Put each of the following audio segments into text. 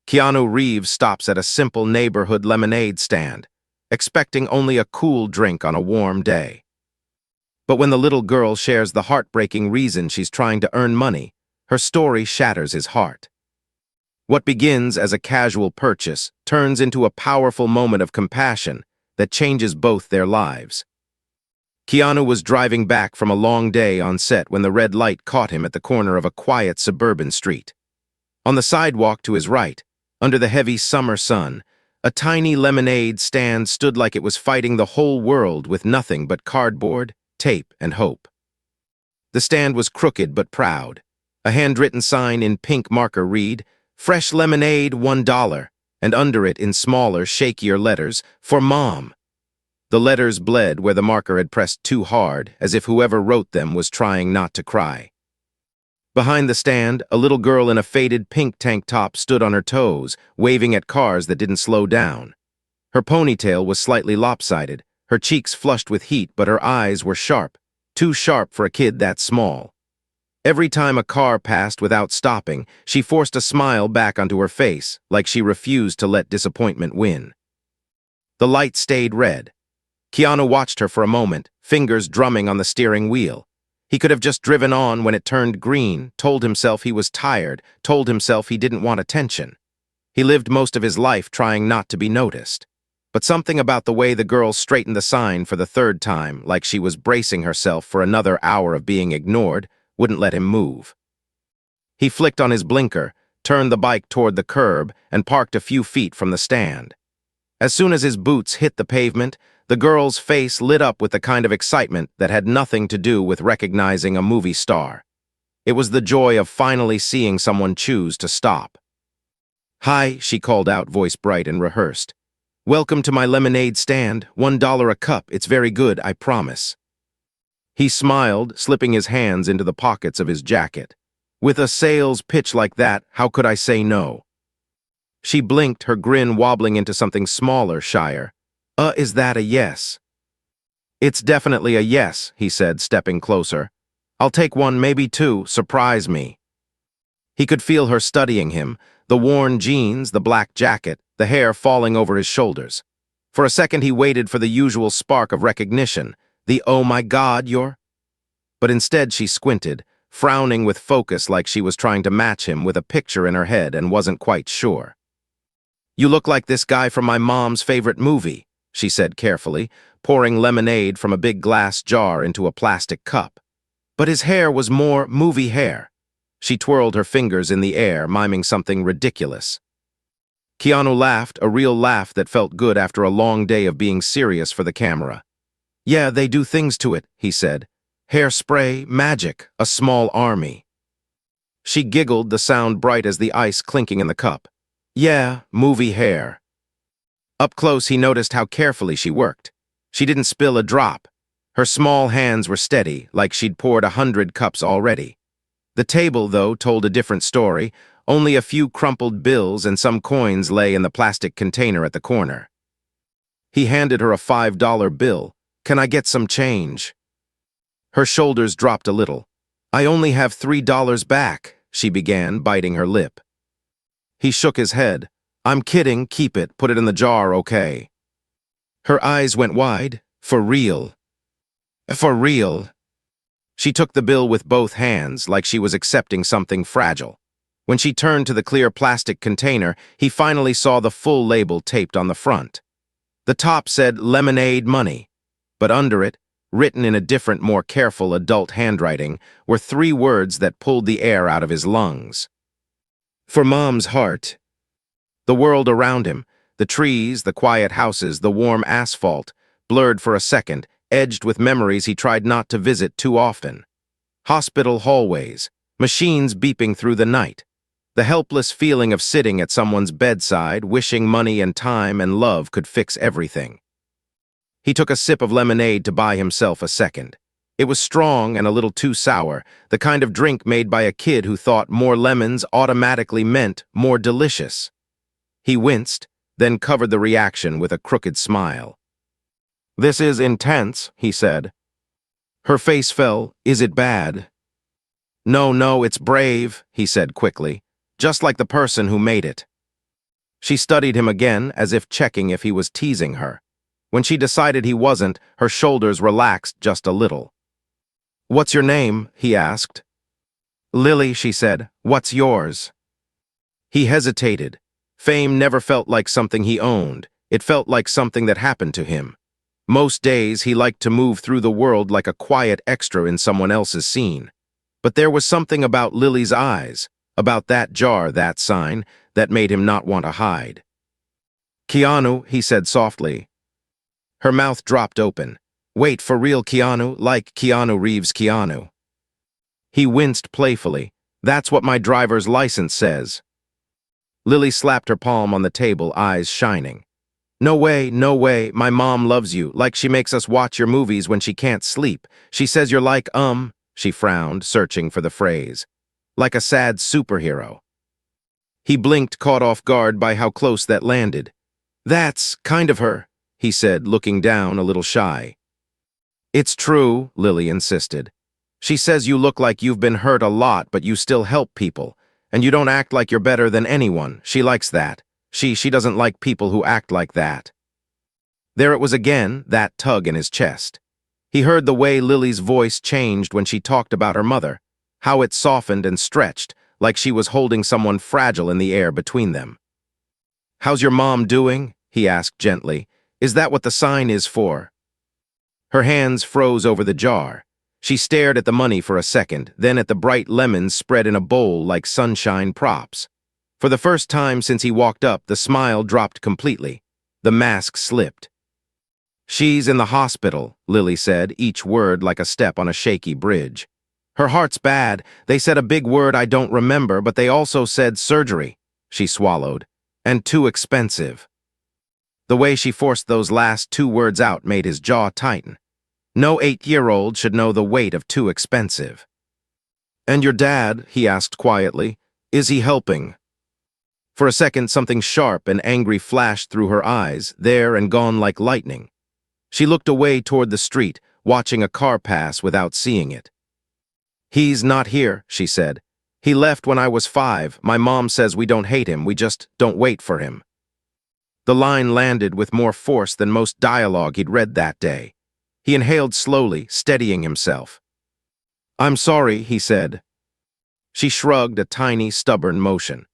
Keanu Reeves stops at a simple neighborhood lemonade stand, expecting only a cool drink on a warm day. But when the little girl shares the heartbreaking reason she's trying to earn money, her story shatters his heart. What begins as a casual purchase turns into a powerful moment of compassion that changes both their lives. Keanu was driving back from a long day on set when the red light caught him at the corner of a quiet suburban street. On the sidewalk to his right, under the heavy summer sun, a tiny lemonade stand stood like it was fighting the whole world with nothing but cardboard, tape, and hope. The stand was crooked but proud. A handwritten sign in pink marker read, "Fresh lemonade, $1, and under it in smaller, shakier letters, "For Mom." The letters bled where the marker had pressed too hard, as if whoever wrote them was trying not to cry. Behind the stand, a little girl in a faded pink tank top stood on her toes, waving at cars that didn't slow down. Her ponytail was slightly lopsided, her cheeks flushed with heat, but her eyes were sharp, too sharp for a kid that small. Every time a car passed without stopping, she forced a smile back onto her face, like she refused to let disappointment win. The light stayed red. Keanu watched her for a moment, fingers drumming on the steering wheel. He could have just driven on when it turned green, told himself he was tired, told himself he didn't want attention. He lived most of his life trying not to be noticed. But something about the way the girl straightened the sign for the third time, like she was bracing herself for another hour of being ignored, wouldn't let him move. He flicked on his blinker, turned the bike toward the curb, and parked a few feet from the stand. As soon as his boots hit the pavement, the girl's face lit up with the kind of excitement that had nothing to do with recognizing a movie star. It was the joy of finally seeing someone choose to stop. "Hi," she called out, voice bright and rehearsed. "Welcome to my lemonade stand, $1 a cup. It's very good, I promise." He smiled, slipping his hands into the pockets of his jacket. "With a sales pitch like that, how could I say no?" She blinked, her grin wobbling into something smaller, shyer. Is that a yes?" "It's definitely a yes," he said, stepping closer. "I'll take one, maybe two. Surprise me." He could feel her studying him, the worn jeans, the black jacket, the hair falling over his shoulders. For a second he waited for the usual spark of recognition, the "oh my God, you're..." But instead she squinted, frowning with focus like she was trying to match him with a picture in her head and wasn't quite sure. "You look like this guy from my mom's favorite movie," she said carefully, pouring lemonade from a big glass jar into a plastic cup. But his hair was more movie hair. She twirled her fingers in the air, miming something ridiculous. Keanu laughed, a real laugh that felt good after a long day of being serious for the camera. "Yeah, they do things to it," he said. "Hairspray, magic, a small army." She giggled, the sound bright as the ice clinking in the cup. "Yeah, movie hair." Up close, he noticed how carefully she worked. She didn't spill a drop. Her small hands were steady, like she'd poured 100 cups already. The table, though, told a different story. Only a few crumpled bills and some coins lay in the plastic container at the corner. He handed her a $5 bill. "Can I get some change?" Her shoulders dropped a little. "I only have $3 back," she began, biting her lip. He shook his head. "I'm kidding, keep it, put it in the jar, okay?" Her eyes went wide. "For real?" "For real." She took the bill with both hands, like she was accepting something fragile. When she turned to the clear plastic container, he finally saw the full label taped on the front. The top said "Lemonade Money," but under it, written in a different, more careful adult handwriting, were 3 words that pulled the air out of his lungs. "For Mom's heart." The world around him, the trees, the quiet houses, the warm asphalt, blurred for a second, edged with memories he tried not to visit too often. Hospital hallways, machines beeping through the night, the helpless feeling of sitting at someone's bedside, wishing money and time and love could fix everything. He took a sip of lemonade to buy himself a second. It was strong and a little too sour, the kind of drink made by a kid who thought more lemons automatically meant more delicious. He winced, then covered the reaction with a crooked smile. "This is intense," he said. Her face fell. "Is it bad?" "No, it's brave," he said quickly, "just like the person who made it." She studied him again, as if checking if he was teasing her. When she decided he wasn't, her shoulders relaxed just a little. "What's your name?" he asked. "Lily," she said. "What's yours?" He hesitated. Fame never felt like something he owned. It felt like something that happened to him. Most days, he liked to move through the world like a quiet extra in someone else's scene. But there was something about Lily's eyes, about that jar, that sign, that made him not want to hide. "Keanu," he said softly. Her mouth dropped open. "Wait, for real, Keanu? Like Keanu Reeves Keanu?" He winced playfully. "That's what my driver's license says." Lily slapped her palm on the table, eyes shining. "No way, no way. My mom loves you, like she makes us watch your movies when she can't sleep. She says you're like, she frowned, searching for the phrase. "Like a sad superhero." He blinked, caught off guard by how close that landed. "That's kind of her," he said, looking down, a little shy. "It's true," Lily insisted. "She says you look like you've been hurt a lot, but you still help people. And you don't act like you're better than anyone. She likes that. She doesn't like people who act like that." There it was again, that tug in his chest. He heard the way Lily's voice changed when she talked about her mother, how it softened and stretched, like she was holding someone fragile in the air between them. "How's your mom doing?" he asked gently. "Is that what the sign is for?" Her hands froze over the jar. She stared at the money for a second, then at the bright lemons spread in a bowl like sunshine props. For the first time since he walked up, the smile dropped completely. The mask slipped. "She's in the hospital," Lily said, each word like a step on a shaky bridge. "Her heart's bad. They said a big word I don't remember, but they also said surgery." She swallowed. "And too expensive." The way she forced those last two words out made his jaw tighten. No 8-year-old should know the weight of too expensive. "And your dad," he asked quietly, "is he helping?" For a second, something sharp and angry flashed through her eyes, there and gone like lightning. She looked away toward the street, watching a car pass without seeing it. "He's not here," she said. "He left when I was 5. My mom says we don't hate him, we just don't wait for him." The line landed with more force than most dialogue he'd read that day. He inhaled slowly, steadying himself. "I'm sorry," he said. She shrugged, a tiny, stubborn motion.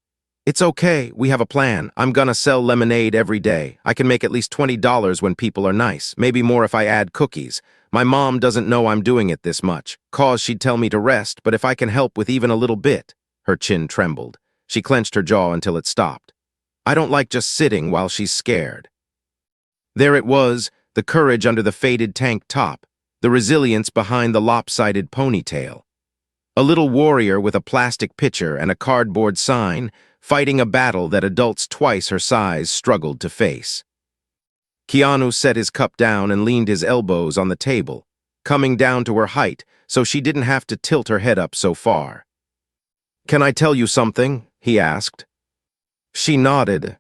"It's okay, we have a plan. I'm gonna sell lemonade every day. I can make at least $20 when people are nice, maybe more if I add cookies. My mom doesn't know I'm doing it this much, 'cause she'd tell me to rest, but if I can help with even a little bit." Her chin trembled. She clenched her jaw until it stopped. "I don't like just sitting while she's scared." There it was, the courage under the faded tank top, the resilience behind the lopsided ponytail. A little warrior with a plastic pitcher and a cardboard sign, fighting a battle that adults twice her size struggled to face. Keanu set his cup down and leaned his elbows on the table, coming down to her height so she didn't have to tilt her head up so far. "Can I tell you something?" he asked. She nodded.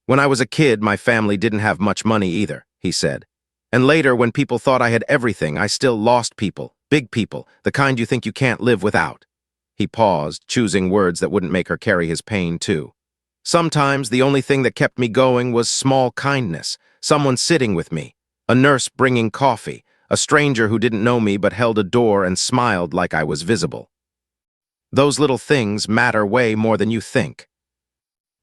"When I was a kid, my family didn't have much money either," he said. "And later, when people thought I had everything, I still lost people, big people, the kind you think you can't live without." He paused, choosing words that wouldn't make her carry his pain too. "Sometimes the only thing that kept me going was small kindness, someone sitting with me, a nurse bringing coffee, a stranger who didn't know me but held a door and smiled like I was visible. Those little things matter way more than you think."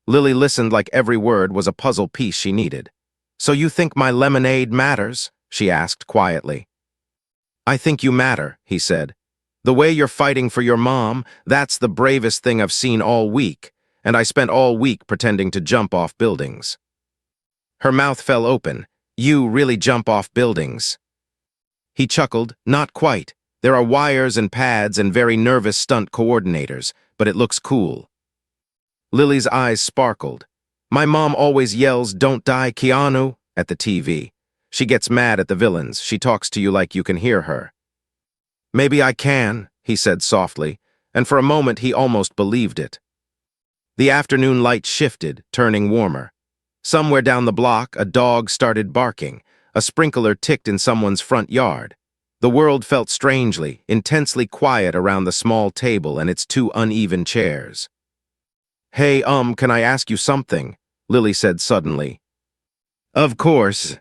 Lily listened like every word was a puzzle piece she needed. "So you think my lemonade matters?" she asked quietly. "I think you matter," he said. "The way you're fighting for your mom, that's the bravest thing I've seen all week, and I spent all week pretending to jump off buildings." Her mouth fell open. "You really jump off buildings?" He chuckled. "Not quite. There are wires and pads and very nervous stunt coordinators, but it looks cool." Lily's eyes sparkled. "My mom always yells, 'Don't die, Keanu,' at the TV. She gets mad at the villains. She talks to you like you can hear her." "Maybe I can," he said softly, and for a moment he almost believed it. The afternoon light shifted, turning warmer. Somewhere down the block, a dog started barking. A sprinkler ticked in someone's front yard. The world felt strangely, intensely quiet around the small table and its two uneven chairs. "Hey, can I ask you something?" Lily said suddenly. Of course.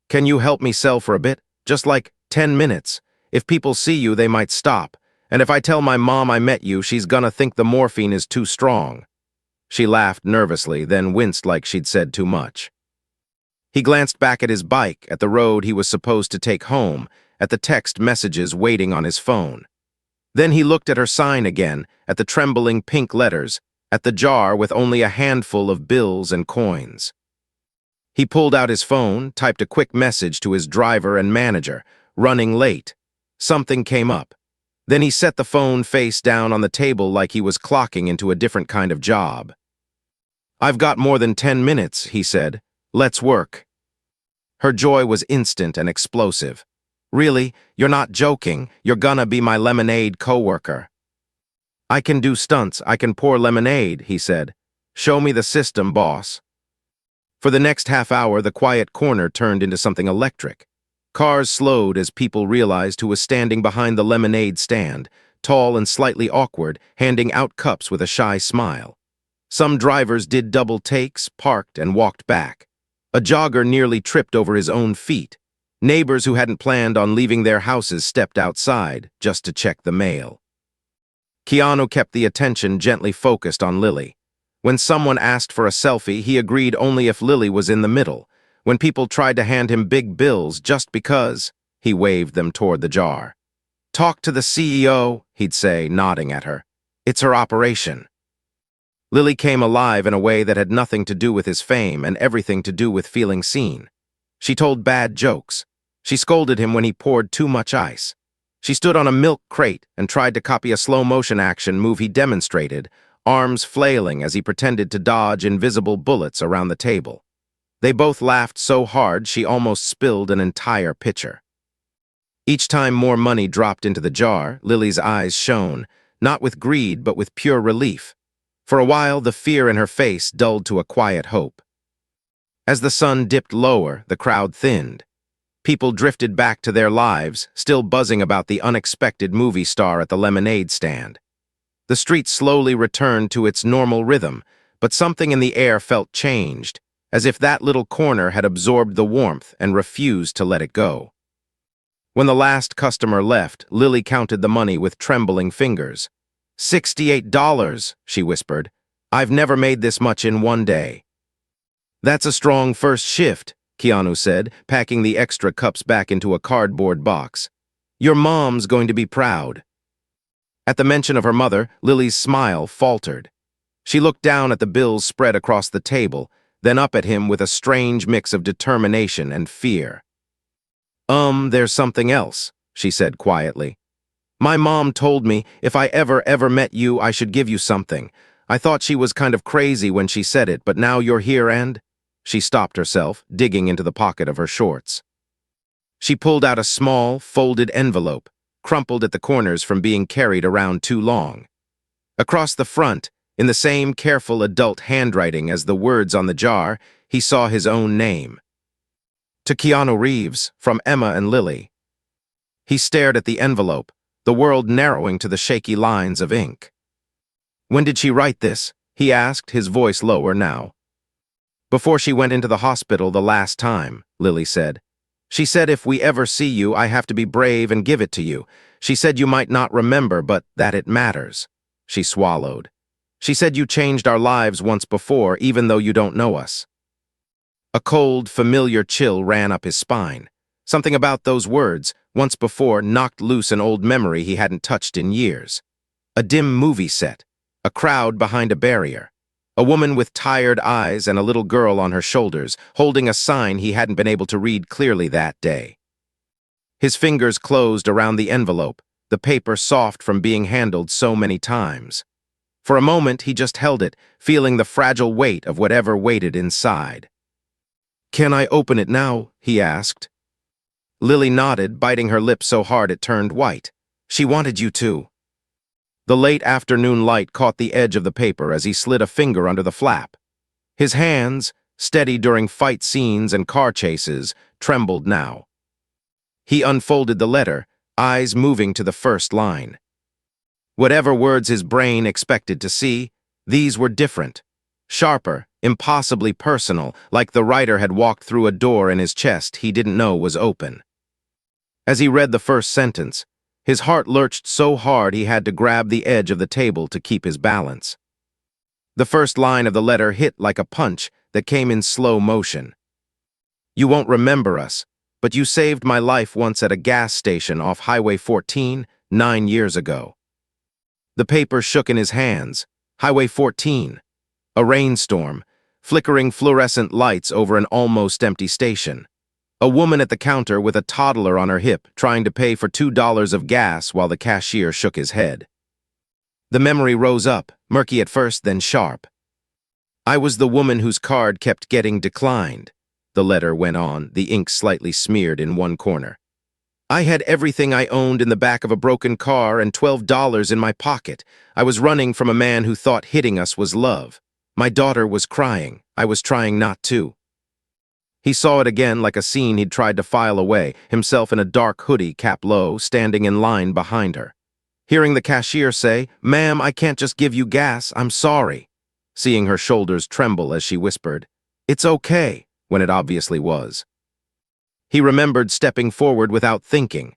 Can you help me sell for a bit? Just like 10 minutes. If people see you, they might stop. And if I tell my mom I met you, she's gonna think the morphine is too strong. She laughed nervously, then winced like she'd said too much. He glanced back at his bike, at the road he was supposed to take home, at the text messages waiting on his phone. Then he looked at her sign again, at the trembling pink letters, at the jar with only a handful of bills and coins. He pulled out his phone, typed a quick message to his driver and manager, running late. Something came up. Then he set the phone face down on the table like he was clocking into a different kind of job. I've got more than 10 minutes, he said. Let's work. Her joy was instant and explosive. Really? You're not joking. You're gonna be my lemonade coworker. I can do stunts. I can pour lemonade, he said. Show me the system, boss. For the next half hour, the quiet corner turned into something electric. Cars slowed as people realized who was standing behind the lemonade stand, tall and slightly awkward, handing out cups with a shy smile. Some drivers did double takes, parked, and walked back. A jogger nearly tripped over his own feet. Neighbors who hadn't planned on leaving their houses stepped outside just to check the mail. Keanu kept the attention gently focused on Lily. When someone asked for a selfie, he agreed only if Lily was in the middle. When people tried to hand him big bills just because, he waved them toward the jar. Talk to the CEO, he'd say, nodding at her. It's her operation. Lily came alive in a way that had nothing to do with his fame and everything to do with feeling seen. She told bad jokes. She scolded him when he poured too much ice. She stood on a milk crate and tried to copy a slow-motion action move he demonstrated, arms flailing as he pretended to dodge invisible bullets around the table. They both laughed so hard she almost spilled an entire pitcher. Each time more money dropped into the jar, Lily's eyes shone, not with greed but with pure relief. For a while, the fear in her face dulled to a quiet hope. As the sun dipped lower, the crowd thinned. People drifted back to their lives, still buzzing about the unexpected movie star at the lemonade stand. The street slowly returned to its normal rhythm, but something in the air felt changed, as if that little corner had absorbed the warmth and refused to let it go. When the last customer left, Lily counted the money with trembling fingers. $68, she whispered. I've never made this much in one day. That's a strong first shift, Keanu said, packing the extra cups back into a cardboard box. Your mom's going to be proud. At the mention of her mother, Lily's smile faltered. She looked down at the bills spread across the table, then up at him with a strange mix of determination and fear. There's something else, she said quietly. My mom told me if I ever met you, I should give you something. I thought she was kind of crazy when she said it, but now you're here and... She stopped herself, digging into the pocket of her shorts. She pulled out a small, folded envelope, crumpled at the corners from being carried around too long. Across the front, in the same careful adult handwriting as the words on the jar, he saw his own name. To Keanu Reeves, from Emma and Lily. He stared at the envelope, the world narrowing to the shaky lines of ink. When did she write this? He asked, his voice lower now. Before she went into the hospital the last time, Lily said. She said if we ever see you, I have to be brave and give it to you. She said you might not remember, but that it matters. She swallowed. She said you changed our lives once before, even though you don't know us. A cold, familiar chill ran up his spine. Something about those words, once before, knocked loose an old memory he hadn't touched in years. A dim movie set, a crowd behind a barrier, a woman with tired eyes and a little girl on her shoulders, holding a sign he hadn't been able to read clearly that day. His fingers closed around the envelope, the paper soft from being handled so many times. For a moment, he just held it, feeling the fragile weight of whatever waited inside. Can I open it now? He asked. Lily nodded, biting her lip so hard it turned white. She wanted you to. The late afternoon light caught the edge of the paper as he slid a finger under the flap. His hands, steady during fight scenes and car chases, trembled now. He unfolded the letter, eyes moving to the first line. Whatever words his brain expected to see, these were different, sharper, impossibly personal, like the writer had walked through a door in his chest he didn't know was open. As he read the first sentence, his heart lurched so hard he had to grab the edge of the table to keep his balance. The first line of the letter hit like a punch that came in slow motion. "You won't remember us, but you saved my life once at a gas station off Highway 14, 9 years ago." The paper shook in his hands. Highway 14. A rainstorm, flickering fluorescent lights over an almost empty station. A woman at the counter with a toddler on her hip trying to pay for $2 of gas while the cashier shook his head. The memory rose up, murky at first, then sharp. "I was the woman whose card kept getting declined," the letter went on, the ink slightly smeared in one corner. "I had everything I owned in the back of a broken car and $12 in my pocket. I was running from a man who thought hitting us was love. My daughter was crying. I was trying not to." He saw it again like a scene he'd tried to file away, himself in a dark hoodie, cap low, standing in line behind her. Hearing the cashier say, "Ma'am, I can't just give you gas, I'm sorry." Seeing her shoulders tremble as she whispered, "It's okay," when it obviously was. He remembered stepping forward without thinking.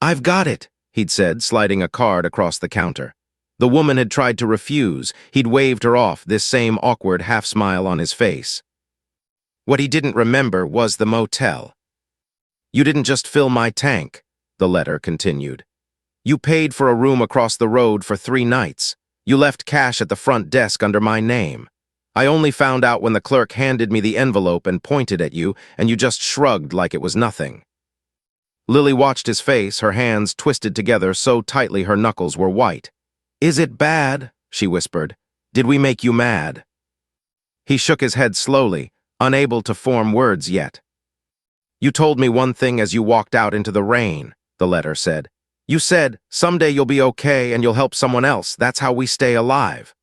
"I've got it," he'd said, sliding a card across the counter. The woman had tried to refuse. He'd waved her off, this same awkward half-smile on his face. What he didn't remember was the motel. "You didn't just fill my tank," the letter continued. "You paid for a room across the road for 3 nights. You left cash at the front desk under my name. I only found out when the clerk handed me the envelope and pointed at you, and you just shrugged like it was nothing." Lily watched his face, her hands twisted together so tightly her knuckles were white. "Is it bad?" she whispered. "Did we make you mad?" He shook his head slowly, unable to form words yet. "You told me one thing as you walked out into the rain," the letter said. "You said, someday you'll be okay and you'll help someone else. That's how we stay alive."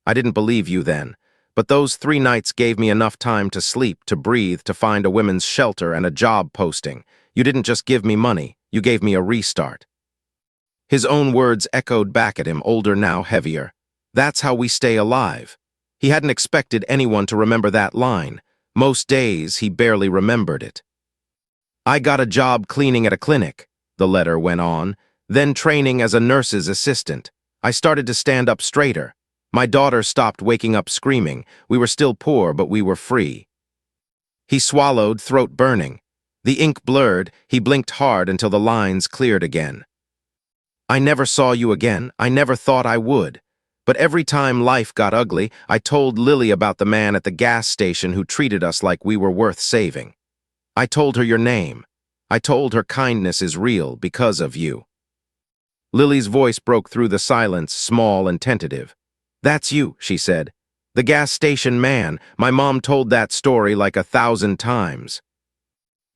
I didn't believe you then, but those 3 nights gave me enough time to sleep, to breathe, to find a women's shelter and a job posting. You didn't just give me money, you gave me a restart. His own words echoed back at him, older now, heavier. That's how we stay alive. He hadn't expected anyone to remember that line. Most days, he barely remembered it. "I got a job cleaning at a clinic," the letter went on, "then training as a nurse's assistant. I started to stand up straighter. My daughter stopped waking up screaming. We were still poor, but we were free." He swallowed, throat burning. The ink blurred, he blinked hard until the lines cleared again. "I never saw you again. I never thought I would. But every time life got ugly, I told Lily about the man at the gas station who treated us like we were worth saving. I told her your name. I told her kindness is real because of you." Lily's voice broke through the silence, small and tentative. "That's you," she said. "The gas station man. My mom told that story like 1,000 times."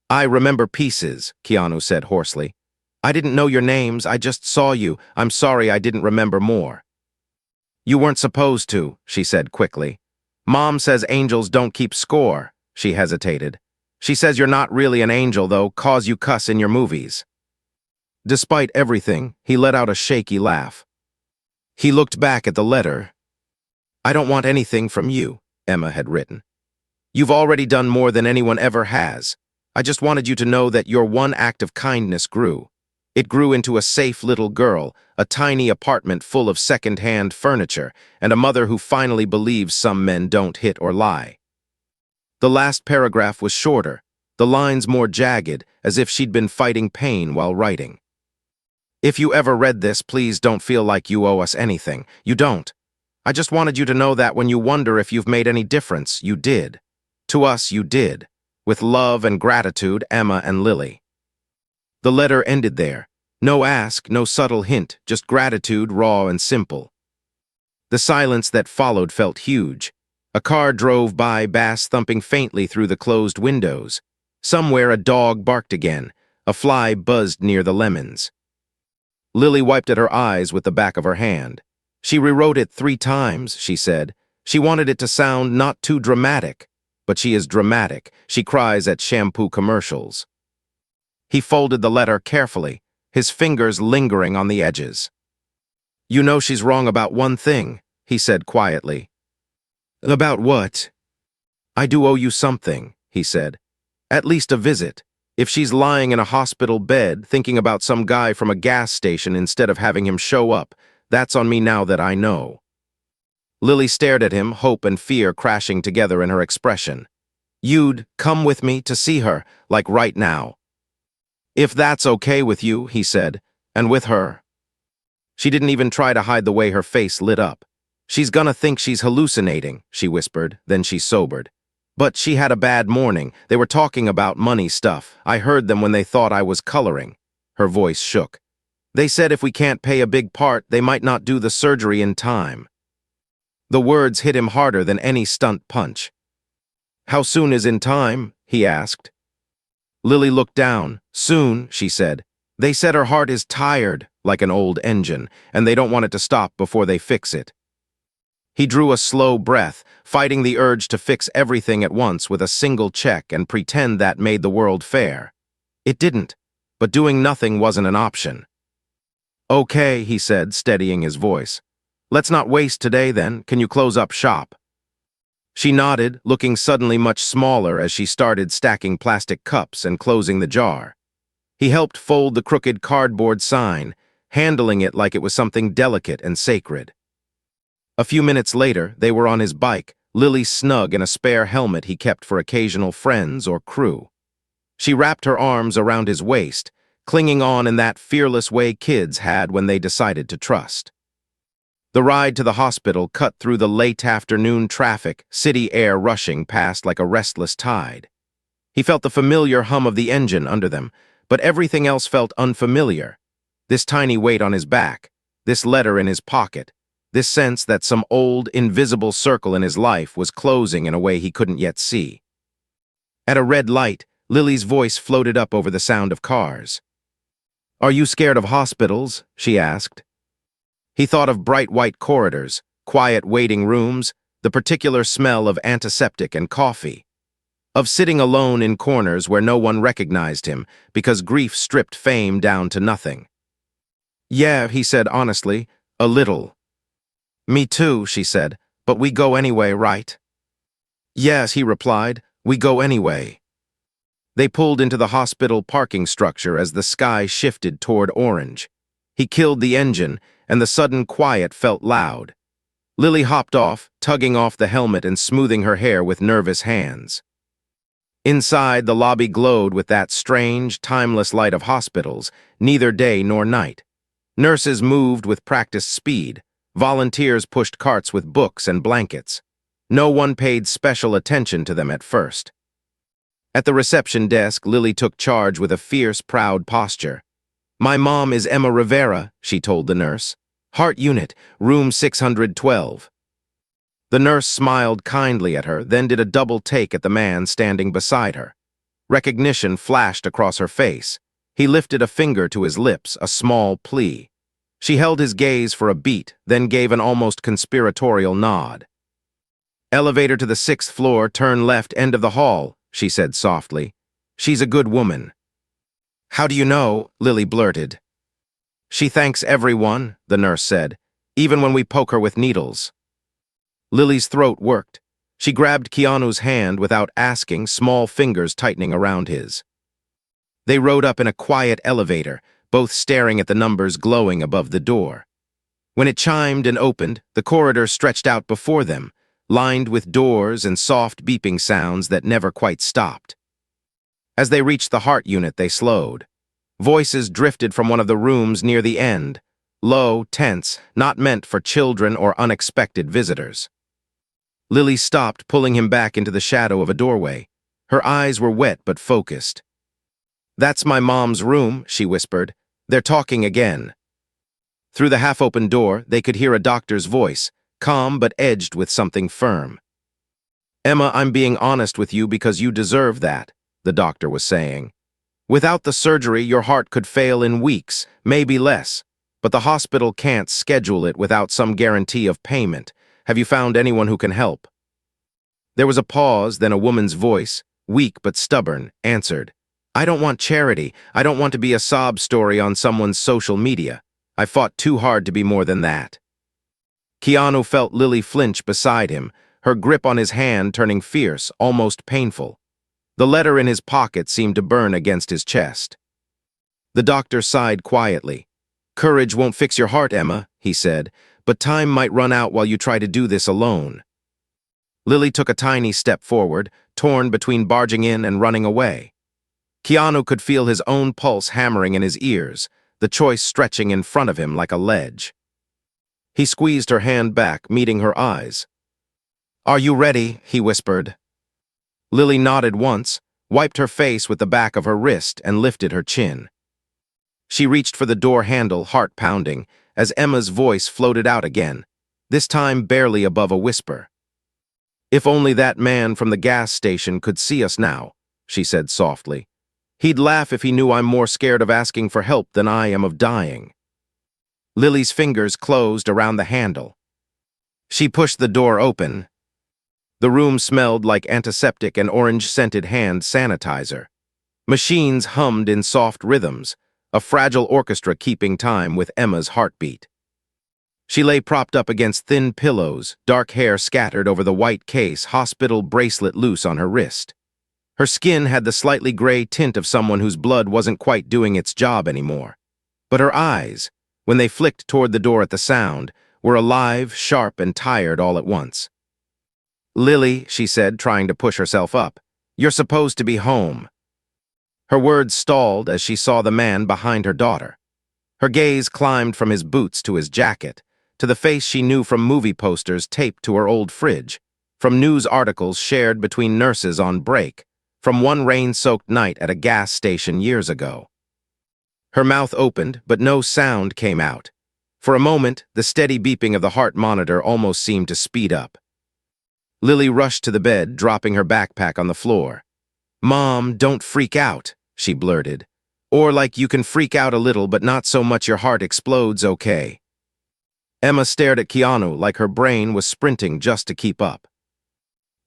"I remember pieces," Keanu said hoarsely. "I didn't know your names, I just saw you. I'm sorry I didn't remember more." "You weren't supposed to," she said quickly. "Mom says angels don't keep score." She hesitated. "She says you're not really an angel, though, 'cause you cuss in your movies." Despite everything, he let out a shaky laugh. He looked back at the letter. "I don't want anything from you," Emma had written. "You've already done more than anyone ever has. I just wanted you to know that your one act of kindness grew. It grew into a safe little girl, a tiny apartment full of second-hand furniture, and a mother who finally believes some men don't hit or lie." The last paragraph was shorter, the lines more jagged, as if she'd been fighting pain while writing. "If you ever read this, please don't feel like you owe us anything. You don't. I just wanted you to know that when you wonder if you've made any difference, you did. To us, you did. With love and gratitude, Emma and Lily." The letter ended there. No ask, no subtle hint, just gratitude, raw and simple. The silence that followed felt huge. A car drove by, bass thumping faintly through the closed windows. Somewhere a dog barked again. A fly buzzed near the lemons. Lily wiped at her eyes with the back of her hand. She rewrote it 3 times, she said. She wanted it to sound not too dramatic. But she is dramatic. She cries at shampoo commercials. He folded the letter carefully, his fingers lingering on the edges. "You know she's wrong about one thing," he said quietly. "About what?" "I do owe you something," he said. "At least a visit. If she's lying in a hospital bed thinking about some guy from a gas station instead of having him show up, that's on me now that I know." Lily stared at him, hope and fear crashing together in her expression. "You'd come with me to see her, like right now." "If that's okay with you," he said, "and with her." She didn't even try to hide the way her face lit up. "She's gonna think she's hallucinating," she whispered, then she sobered. "But she had a bad morning. They were talking about money stuff. I heard them when they thought I was coloring." Her voice shook. "They said if we can't pay a big part, they might not do the surgery in time." The words hit him harder than any stunt punch. "How soon is in time?" he asked. Lily looked down. "Soon," she said. "They said her heart is tired, like an old engine, and they don't want it to stop before they fix it." He drew a slow breath, fighting the urge to fix everything at once with a single check and pretend that made the world fair. It didn't, but doing nothing wasn't an option. "Okay," he said, steadying his voice. "Let's not waste today then. Can you close up shop?" She nodded, looking suddenly much smaller as she started stacking plastic cups and closing the jar. He helped fold the crooked cardboard sign, handling it like it was something delicate and sacred. A few minutes later, they were on his bike, Lily snug in a spare helmet he kept for occasional friends or crew. She wrapped her arms around his waist, clinging on in that fearless way kids had when they decided to trust. The ride to the hospital cut through the late afternoon traffic, city air rushing past like a restless tide. He felt the familiar hum of the engine under them, but everything else felt unfamiliar. This tiny weight on his back, this letter in his pocket, this sense that some old, invisible circle in his life was closing in a way he couldn't yet see. At a red light, Lily's voice floated up over the sound of cars. "Are you scared of hospitals?" she asked. He thought of bright white corridors, quiet waiting rooms, the particular smell of antiseptic and coffee. Of sitting alone in corners where no one recognized him because grief stripped fame down to nothing. "Yeah," he said honestly, "a little." "Me too," she said, "but we go anyway, right?" "Yes," he replied, "we go anyway." They pulled into the hospital parking structure as the sky shifted toward orange. He killed the engine, and the sudden quiet felt loud. Lily hopped off, tugging off the helmet and smoothing her hair with nervous hands. Inside, the lobby glowed with that strange, timeless light of hospitals, neither day nor night. Nurses moved with practiced speed. Volunteers pushed carts with books and blankets. No one paid special attention to them at first. At the reception desk, Lily took charge with a fierce, proud posture. "My mom is Emma Rivera," she told the nurse. "Heart unit, room 612. The nurse smiled kindly at her, then did a double take at the man standing beside her. Recognition flashed across her face. He lifted a finger to his lips, a small plea. She held his gaze for a beat, then gave an almost conspiratorial nod. "Elevator to the 6th floor, turn left, end of the hall," she said softly. "She's a good woman." "How do you know?" Lily blurted. "She thanks everyone," the nurse said, "even when we poke her with needles." Lily's throat worked. She grabbed Keanu's hand without asking, small fingers tightening around his. They rode up in a quiet elevator, both staring at the numbers glowing above the door. When it chimed and opened, the corridor stretched out before them, lined with doors and soft beeping sounds that never quite stopped. As they reached the heart unit, they slowed. Voices drifted from one of the rooms near the end, low, tense, not meant for children or unexpected visitors. Lily stopped, pulling him back into the shadow of a doorway. Her eyes were wet but focused. "That's my mom's room," she whispered. "They're talking again." Through the half-open door, they could hear a doctor's voice, calm but edged with something firm. "Emma, I'm being honest with you because you deserve that," the doctor was saying. "Without the surgery, your heart could fail in weeks, maybe less. But the hospital can't schedule it without some guarantee of payment. Have you found anyone who can help?" There was a pause, then a woman's voice, weak but stubborn, answered. "I don't want charity. I don't want to be a sob story on someone's social media. I fought too hard to be more than that." Keanu felt Lily flinch beside him, her grip on his hand turning fierce, almost painful. The letter in his pocket seemed to burn against his chest. The doctor sighed quietly. "Courage won't fix your heart, Emma," he said, "but time might run out while you try to do this alone." Lily took a tiny step forward, torn between barging in and running away. Keanu could feel his own pulse hammering in his ears, the choice stretching in front of him like a ledge. He squeezed her hand back, meeting her eyes. "Are you ready?" he whispered. Lily nodded once, wiped her face with the back of her wrist, and lifted her chin. She reached for the door handle, heart pounding, as Emma's voice floated out again, this time barely above a whisper. "If only that man from the gas station could see us now," she said softly. "He'd laugh if he knew I'm more scared of asking for help than I am of dying." Lily's fingers closed around the handle. She pushed the door open. The room smelled like antiseptic and orange-scented hand sanitizer. Machines hummed in soft rhythms, a fragile orchestra keeping time with Emma's heartbeat. She lay propped up against thin pillows, dark hair scattered over the white case, hospital bracelet loose on her wrist. Her skin had the slightly gray tint of someone whose blood wasn't quite doing its job anymore. But her eyes, when they flicked toward the door at the sound, were alive, sharp, and tired all at once. "Lily," she said, trying to push herself up, "you're supposed to be home." Her words stalled as she saw the man behind her daughter. Her gaze climbed from his boots to his jacket, to the face she knew from movie posters taped to her old fridge, from news articles shared between nurses on break, from one rain-soaked night at a gas station years ago. Her mouth opened, but no sound came out. For a moment, the steady beeping of the heart monitor almost seemed to speed up. Lily rushed to the bed, dropping her backpack on the floor. "Mom, don't freak out," she blurted. "Or like you can freak out a little, but not so much your heart explodes, okay?" Emma stared at Keanu like her brain was sprinting just to keep up.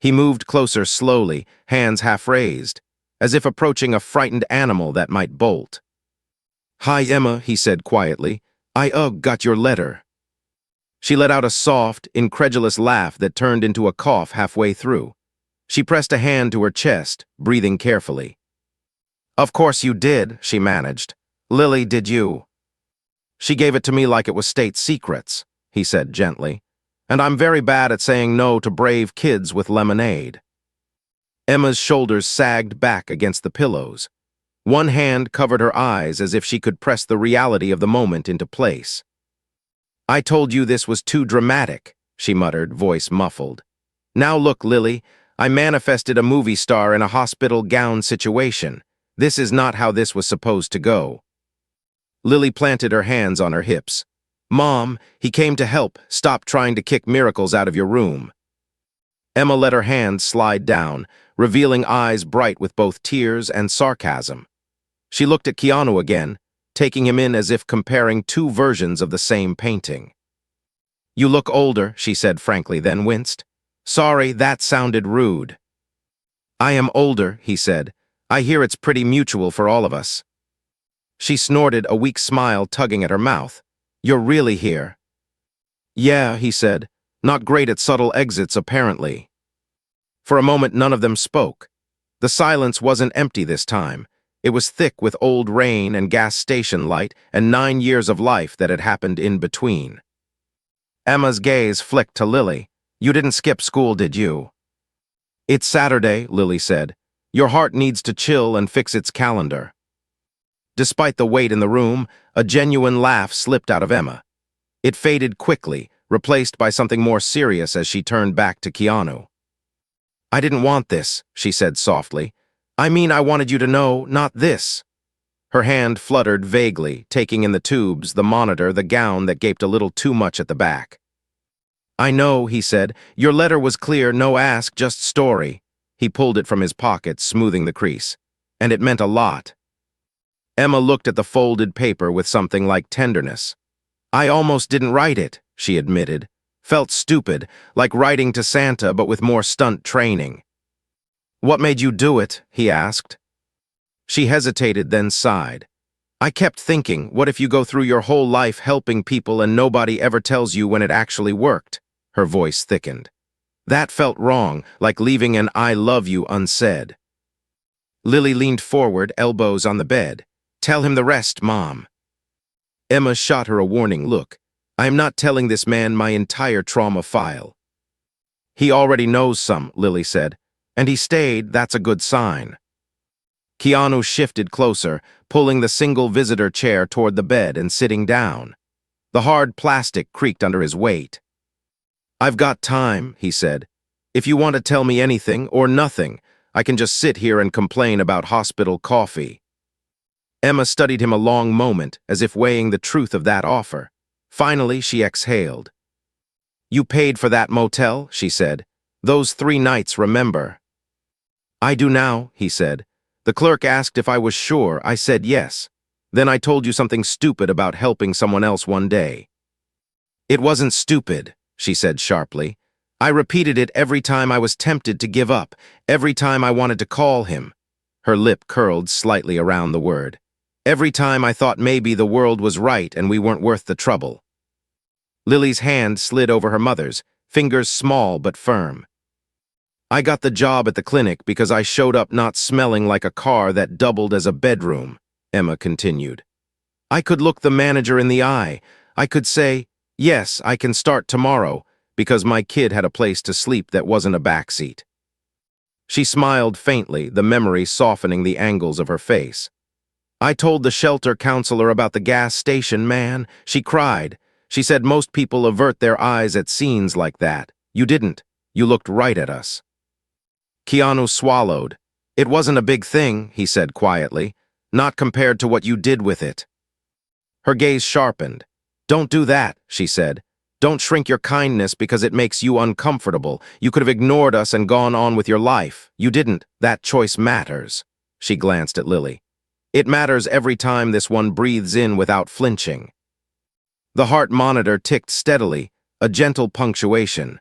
He moved closer slowly, hands half raised, as if approaching a frightened animal that might bolt. "Hi, Emma," he said quietly. "I got your letter." She let out a soft, incredulous laugh that turned into a cough halfway through. She pressed a hand to her chest, breathing carefully. "Of course you did," she managed. "Lily, did you?" "She gave it to me like it was state secrets," he said gently. "And I'm very bad at saying no to brave kids with lemonade." Emma's shoulders sagged back against the pillows. One hand covered her eyes as if she could press the reality of the moment into place. "I told you this was too dramatic," she muttered, voice muffled. "Now look, Lily, I manifested a movie star in a hospital gown situation. This is not how this was supposed to go." Lily planted her hands on her hips. "Mom, he came to help. Stop trying to kick miracles out of your room." Emma let her hands slide down, revealing eyes bright with both tears and sarcasm. She looked at Keanu again, taking him in as if comparing two versions of the same painting. "You look older," she said frankly, then winced. "Sorry, that sounded rude." "I am older," he said. "I hear it's pretty mutual for all of us." She snorted, a weak smile tugging at her mouth. "You're really here?" "Yeah," he said. "Not great at subtle exits, apparently." For a moment, none of them spoke. The silence wasn't empty this time. It was thick with old rain and gas station light and 9 years of life that had happened in between. Emma's gaze flicked to Lily. "You didn't skip school, did you?" "It's Saturday," Lily said. "Your heart needs to chill and fix its calendar." Despite the weight in the room, a genuine laugh slipped out of Emma. It faded quickly, replaced by something more serious as she turned back to Keanu. "I didn't want this," she said softly. "I mean, I wanted you to know, not this." Her hand fluttered vaguely, taking in the tubes, the monitor, the gown that gaped a little too much at the back. "I know," he said. "Your letter was clear, no ask, just story." He pulled it from his pocket, smoothing the crease. "And it meant a lot." Emma looked at the folded paper with something like tenderness. "I almost didn't write it," she admitted. "Felt stupid, like writing to Santa but with more stunt training." "What made you do it?" he asked. She hesitated, then sighed. "I kept thinking, what if you go through your whole life helping people and nobody ever tells you when it actually worked?" Her voice thickened. That felt wrong, like leaving an "I love you" unsaid. Lily leaned forward, elbows on the bed. "Tell him the rest, Mom." Emma shot her a warning look. "I am not telling this man my entire trauma file." "He already knows some," Lily said. "And he stayed, that's a good sign." Keanu shifted closer, pulling the single visitor chair toward the bed and sitting down. The hard plastic creaked under his weight. "I've got time," he said. "If you want to tell me anything or nothing, I can just sit here and complain about hospital coffee." Emma studied him a long moment, as if weighing the truth of that offer. Finally, she exhaled. "You paid for that motel," she said. "Those 3 nights, remember?" "I do now," he said. "The clerk asked if I was sure. I said yes. Then I told you something stupid about helping someone else one day." "It wasn't stupid," she said sharply. "I repeated it every time I was tempted to give up, every time I wanted to call him." Her lip curled slightly around the word. "Every time I thought maybe the world was right and we weren't worth the trouble." Lily's hand slid over her mother's, fingers small but firm. "I got the job at the clinic because I showed up not smelling like a car that doubled as a bedroom," Emma continued. "I could look the manager in the eye. I could say, 'Yes, I can start tomorrow,' because my kid had a place to sleep that wasn't a backseat." She smiled faintly, the memory softening the angles of her face. "I told the shelter counselor about the gas station man. She cried. She said most people avert their eyes at scenes like that. You didn't. You looked right at us." Keanu swallowed. "It wasn't a big thing," he said quietly, "not compared to what you did with it." Her gaze sharpened. "Don't do that," she said. "Don't shrink your kindness because it makes you uncomfortable. You could have ignored us and gone on with your life. You didn't. That choice matters." She glanced at Lily. "It matters every time this one breathes in without flinching." The heart monitor ticked steadily, a gentle punctuation.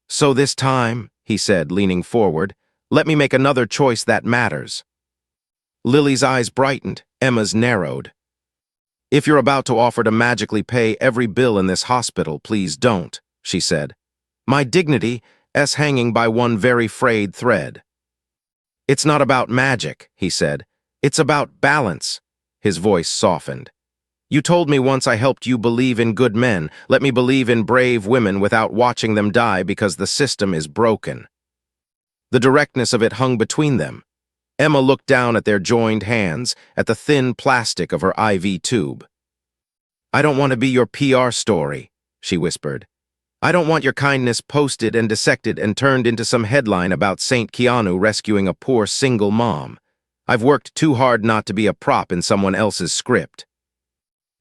"So this time," he said, leaning forward, "let me make another choice that matters." Lily's eyes brightened, Emma's narrowed. "If you're about to offer to magically pay every bill in this hospital, please don't," she said. "My dignity is hanging by one very frayed thread." "It's not about magic," he said. "It's about balance." His voice softened. "You told me once I helped you believe in good men. Let me believe in brave women without watching them die because the system is broken." The directness of it hung between them. Emma looked down at their joined hands, at the thin plastic of her IV tube. "I don't want to be your PR story," she whispered. "I don't want your kindness posted and dissected and turned into some headline about Saint Keanu rescuing a poor single mom. I've worked too hard not to be a prop in someone else's script."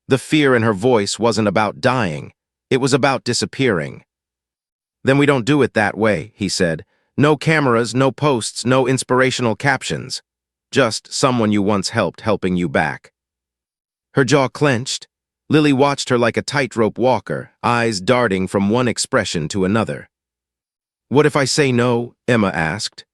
The fear in her voice wasn't about dying. It was about disappearing. "Then we don't do it that way," he said. "No cameras, no posts, no inspirational captions. Just someone you once helped helping you back." Her jaw clenched. Lily watched her like a tightrope walker, eyes darting from one expression to another. "What if I say no?" Emma asked.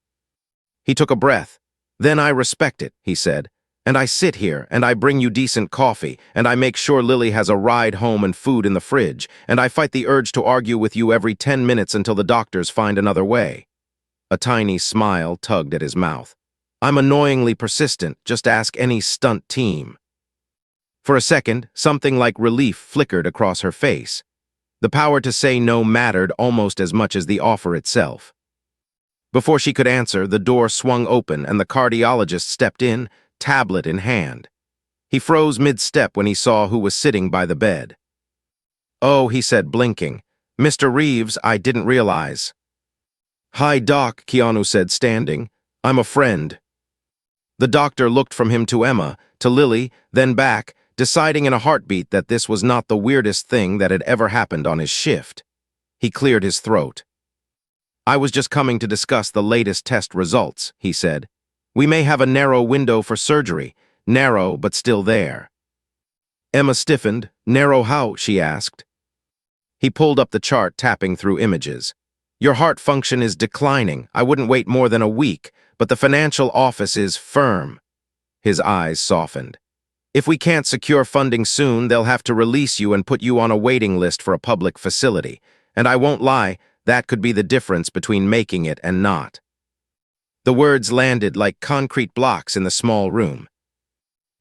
He took a breath. "Then I respect it," he said. "And I sit here, and I bring you decent coffee, and I make sure Lily has a ride home and food in the fridge, and I fight the urge to argue with you every 10 minutes until the doctors find another way." A tiny smile tugged at his mouth. "I'm annoyingly persistent, just ask any stunt team." For a second, something like relief flickered across her face. The power to say no mattered almost as much as the offer itself. Before she could answer, the door swung open and the cardiologist stepped in, tablet in hand. He froze mid-step when he saw who was sitting by the bed. "Oh," he said, blinking. "Mr. Reeves, I didn't realize." "Hi, Doc," Keanu said, standing. "I'm a friend." The doctor looked from him to Emma, to Lily, then back, deciding in a heartbeat that this was not the weirdest thing that had ever happened on his shift. He cleared his throat. "I was just coming to discuss the latest test results," he said. "We may have a narrow window for surgery, narrow but still there." Emma stiffened. "Narrow how?" she asked. He pulled up the chart, tapping through images. "Your heart function is declining. I wouldn't wait more than a week, but the financial office is firm." His eyes softened. "If we can't secure funding soon, they'll have to release you and put you on a waiting list for a public facility. And I won't lie, That could be the difference between making it and not. The words landed like concrete blocks in the small room.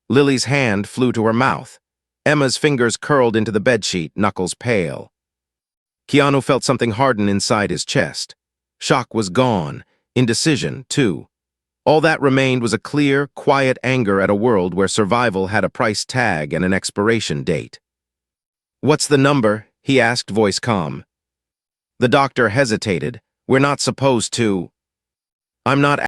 Lily's hand flew to her mouth. Emma's fingers curled into the bedsheet, knuckles pale. Keanu felt something harden inside his chest. Shock was gone. Indecision, too. All that remained was a clear, quiet anger at a world where survival had a price tag and an expiration date. "What's the number?" he asked, voice calm. The doctor hesitated. "We're not supposed to." "I'm not